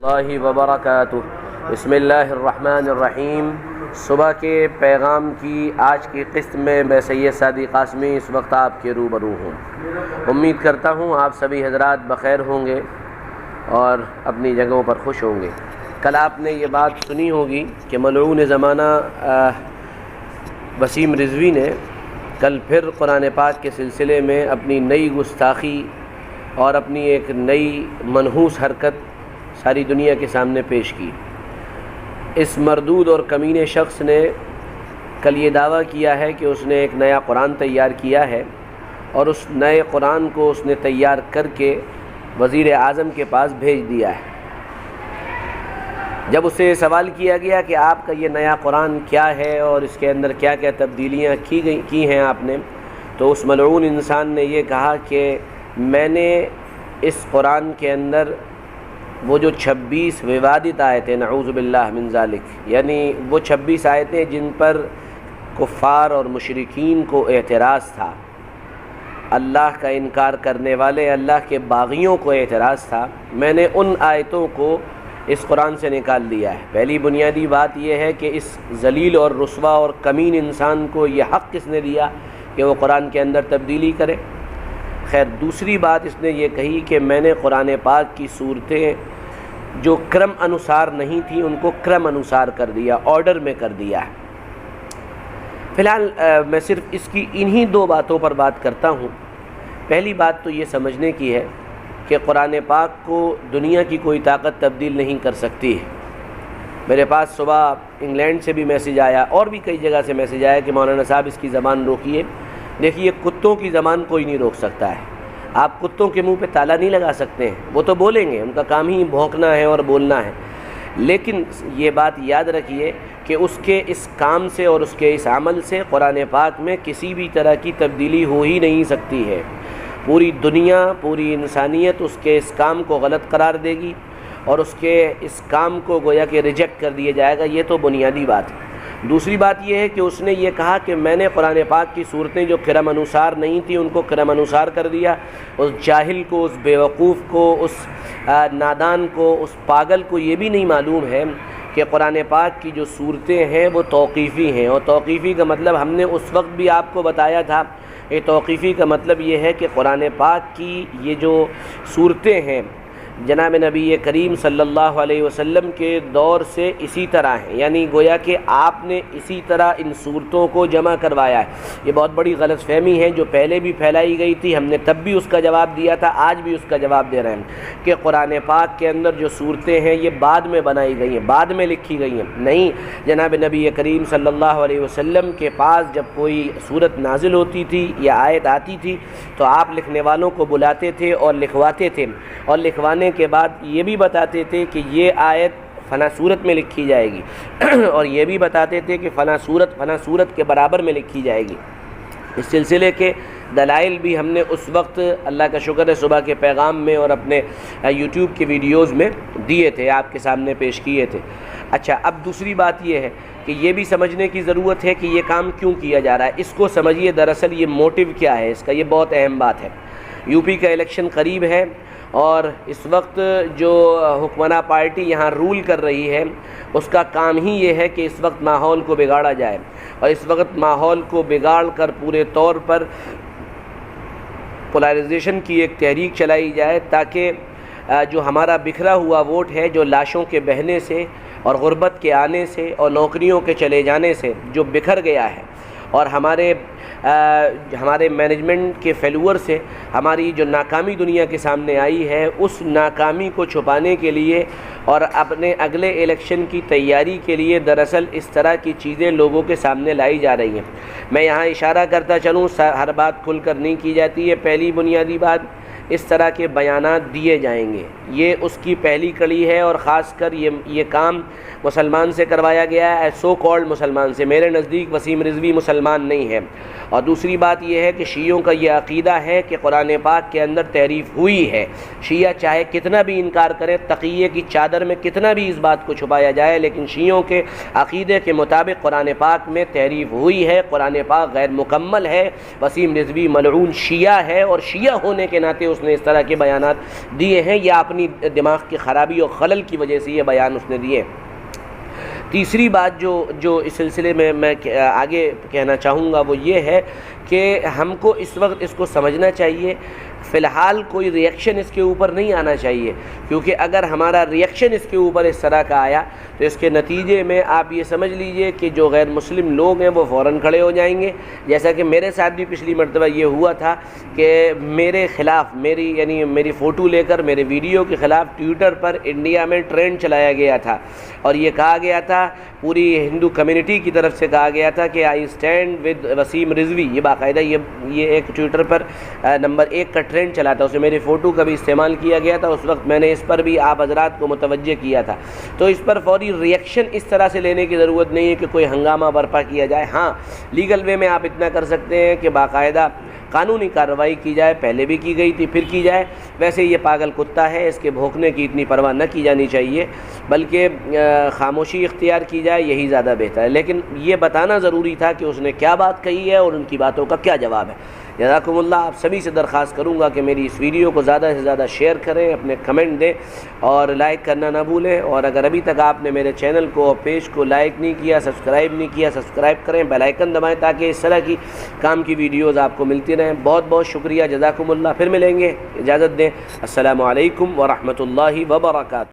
اللہ وبرکاتہ۔ بسم اللہ الرحمن الرحیم۔ صبح کے پیغام کی آج کی قسط میں میں سید سعدی قاسمی اس وقت آپ کے روبرو ہوں۔ امید کرتا ہوں آپ سبھی حضرات بخیر ہوں گے اور اپنی جگہوں پر خوش ہوں گے۔ کل آپ نے یہ بات سنی ہوگی کہ ملعون زمانہ وسیم رضوی نے کل پھر قرآن پاک کے سلسلے میں اپنی نئی گستاخی اور اپنی ایک نئی منحوس حرکت ساری دنیا کے سامنے پیش کی۔ اس مردود اور کمینے شخص نے کل یہ دعویٰ کیا ہے کہ اس نے ایک نیا قرآن تیار کیا ہے اور اس نئے قرآن کو اس نے تیار کر کے وزیر اعظم کے پاس بھیج دیا ہے۔ جب اسے سوال کیا گیا کہ آپ کا یہ نیا قرآن کیا ہے اور اس کے اندر کیا کیا تبدیلیاں کی ہیں آپ نے، تو اس ملعون انسان نے یہ کہا کہ میں نے اس قرآن کے اندر وہ جو 26 ووادت آیتیں، نعوذ باللہ من ذالک، یعنی وہ 26 آیتیں جن پر کفار اور مشرکین کو اعتراض تھا، اللہ کا انکار کرنے والے اللہ کے باغیوں کو اعتراض تھا، میں نے ان آیتوں کو اس قرآن سے نکال دیا ہے۔ پہلی بنیادی بات یہ ہے کہ اس ذلیل اور رسوا اور کمین انسان کو یہ حق کس نے دیا کہ وہ قرآن کے اندر تبدیلی کرے؟ خیر، دوسری بات اس نے یہ کہی کہ میں نے قرآن پاک کی صورتیں جو کرم انوسار نہیں تھیں ان کو کرم انوسار کر دیا، آرڈر میں کر دیا ہے۔ فی الحال میں صرف اس کی انہی دو باتوں پر بات کرتا ہوں۔ پہلی بات تو یہ سمجھنے کی ہے کہ قرآن پاک کو دنیا کی کوئی طاقت تبدیل نہیں کر سکتی ہے۔ میرے پاس صبح انگلینڈ سے بھی میسیج آیا اور بھی کئی جگہ سے میسیج آیا کہ مولانا صاحب اس کی زبان روکیے۔ دیکھیے، کتوں کی زبان کوئی نہیں روک سکتا ہے۔ آپ کتوں کے منہ پہ تالا نہیں لگا سکتے ہیں، وہ تو بولیں گے، ان کا کام ہی بھونکنا ہے اور بولنا ہے۔ لیکن یہ بات یاد رکھیے کہ اس کے اس کام سے اور اس کے اس عمل سے قرآن پاک میں کسی بھی طرح کی تبدیلی ہو ہی نہیں سکتی ہے۔ پوری دنیا، پوری انسانیت اس کے اس کام کو غلط قرار دے گی اور اس کے اس کام کو گویا کہ ریجیکٹ کر دیا جائے گا۔ یہ تو بنیادی بات ہے۔ دوسری بات یہ ہے کہ اس نے یہ کہا کہ میں نے قرآن پاک کی صورتیں جو کرم انوسار نہیں تھیں ان کو کرم انوسار کر دیا۔ اس جاہل کو، اس بیوقوف کو، اس نادان کو، اس پاگل کو یہ بھی نہیں معلوم ہے کہ قرآن پاک کی جو صورتیں ہیں وہ توقیفی ہیں، اور توقیفی کا مطلب ہم نے اس وقت بھی آپ کو بتایا تھا۔ یہ توقیفی کا مطلب یہ ہے کہ قرآن پاک کی یہ جو صورتیں ہیں جناب نبی کریم صلی اللہ علیہ وسلم کے دور سے اسی طرح ہیں، یعنی گویا کہ آپ نے اسی طرح ان صورتوں کو جمع کروایا ہے۔ یہ بہت بڑی غلط فہمی ہے جو پہلے بھی پھیلائی گئی تھی، ہم نے تب بھی اس کا جواب دیا تھا، آج بھی اس کا جواب دے رہے ہیں کہ قرآن پاک کے اندر جو صورتیں ہیں یہ بعد میں بنائی گئی ہیں، بعد میں لکھی گئی ہیں۔ نہیں، جناب نبی کریم صلی اللہ علیہ وسلم کے پاس جب کوئی صورت نازل ہوتی تھی یا آیت آتی تھی تو آپ لکھنے والوں کو بلاتے تھے اور لکھواتے تھے، اور لکھوانے کے بعد یہ بھی بتاتے تھے کہ یہ آیت فلاں صورت میں لکھی جائے گی اور یہ بھی بتاتے تھے کہ فلاں صورت کے برابر میں لکھی جائے گی۔ اس سلسلے کے دلائل بھی ہم نے اس وقت اللہ کا شکر ہے صبح کے پیغام میں اور اپنے یوٹیوب کے ویڈیوز میں دیے تھے، آپ کے سامنے پیش کیے تھے۔ اچھا، اب دوسری بات یہ ہے کہ یہ بھی سمجھنے کی ضرورت ہے کہ یہ کام کیوں کیا جا رہا ہے۔ اس کو سمجھیے، دراصل یہ موٹیو کیا ہے اس کا، یہ بہت اہم بات ہے۔ یو پی کا الیکشن قریب ہے اور اس وقت جو حکمراں پارٹی یہاں رول کر رہی ہے اس کا کام ہی یہ ہے کہ اس وقت ماحول کو بگاڑا جائے، اور اس وقت ماحول کو بگاڑ کر پورے طور پر پولرائزیشن کی ایک تحریک چلائی جائے تاکہ جو ہمارا بکھرا ہوا ووٹ ہے، جو لاشوں کے بہنے سے اور غربت کے آنے سے اور نوکریوں کے چلے جانے سے جو بکھر گیا ہے، اور ہمارے مینجمنٹ کے فیلور سے ہماری جو ناکامی دنیا کے سامنے آئی ہے، اس ناکامی کو چھپانے کے لیے اور اپنے اگلے الیکشن کی تیاری کے لیے دراصل اس طرح کی چیزیں لوگوں کے سامنے لائی جا رہی ہیں۔ میں یہاں اشارہ کرتا چلوں، ہر بات کھل کر نہیں کی جاتی ہے۔ پہلی بنیادی بات، اس طرح کے بیانات دیے جائیں گے، یہ اس کی پہلی کڑی ہے، اور خاص کر یہ کام مسلمان سے کروایا گیا ہے، سو کالڈ مسلمان سے۔ میرے نزدیک وسیم رضوی مسلمان نہیں ہے۔ اور دوسری بات یہ ہے کہ شیعوں کا یہ عقیدہ ہے کہ قرآن پاک کے اندر تحریف ہوئی ہے۔ شیعہ چاہے کتنا بھی انکار کرے، تقیے کی چادر میں کتنا بھی اس بات کو چھپایا جائے، لیکن شیعوں کے عقیدے کے مطابق قرآن پاک میں تحریف ہوئی ہے، قرآن پاک غیر مکمل ہے۔ وسیم رضوی ملعون شیعہ ہے، اور شیعہ ہونے کے ناطے اس اس نے اس طرح کے بیانات دیے ہیں یا اپنی دماغ کی خرابی اور خلل کی وجہ سے یہ بیان اس نے دیے۔ تیسری بات جو اس سلسلے میں آگے کہنا چاہوں گا وہ یہ ہے کہ ہم کو اس وقت اس کو سمجھنا چاہیے، فی الحال کوئی ری ایکشن اس کے اوپر نہیں آنا چاہیے، کیونکہ اگر ہمارا ری ایکشن اس کے اوپر اس طرح کا آیا تو اس کے نتیجے میں آپ یہ سمجھ لیجئے کہ جو غیر مسلم لوگ ہیں وہ فوراً کھڑے ہو جائیں گے، جیسا کہ میرے ساتھ بھی پچھلی مرتبہ یہ ہوا تھا کہ میرے خلاف میری فوٹو لے کر میرے ویڈیو کے خلاف ٹویٹر پر انڈیا میں ٹرینڈ چلایا گیا تھا، اور یہ کہا گیا تھا، پوری ہندو کمیونٹی کی طرف سے کہا گیا تھا کہ I stand with Waseem Rizvi, یہ باقاعدہ یہ ایک ٹویٹر پر نمبر 1 کا ٹرینڈ چلا تھا، اس میں میری فوٹو کا بھی استعمال کیا گیا تھا، اس وقت میں نے اس پر بھی آپ حضرات کو متوجہ کیا تھا۔ تو اس پر فوری ری ایکشن اس طرح سے لینے کی ضرورت نہیں ہے کہ کوئی ہنگامہ برپا کیا جائے۔ ہاں، لیگل وے میں آپ اتنا کر سکتے ہیں کہ باقاعدہ قانونی کارروائی کی جائے، پہلے بھی کی گئی تھی پھر کی جائے، ویسے یہ پاگل کتا ہے، اس کے بھونکنے کی اتنی پرواہ نہ کی جانی چاہیے، بلکہ خاموشی اختیار کی جائے، یہی زیادہ بہتر ہے۔ لیکن یہ بتانا ضروری تھا کہ اس نے کیا بات کہی ہے اور ان کی باتوں کا کیا جواب ہے۔ جزاکم اللہ، آپ سبھی سے درخواست کروں گا کہ میری اس ویڈیو کو زیادہ سے زیادہ شیئر کریں، اپنے کمنٹ دیں اور لائک کرنا نہ بھولیں، اور اگر ابھی تک آپ نے میرے چینل کو اور پیج کو لائک نہیں کیا، سبسکرائب نہیں کیا، سبسکرائب کریں، بیل آئیکن دبائیں تاکہ اس طرح کی کام کی ویڈیوز آپ کو ملتی رہیں۔ بہت بہت شکریہ، جزاکم اللہ، پھر ملیں گے، اجازت دیں، السلام علیکم ورحمۃ اللہ وبرکاتہ۔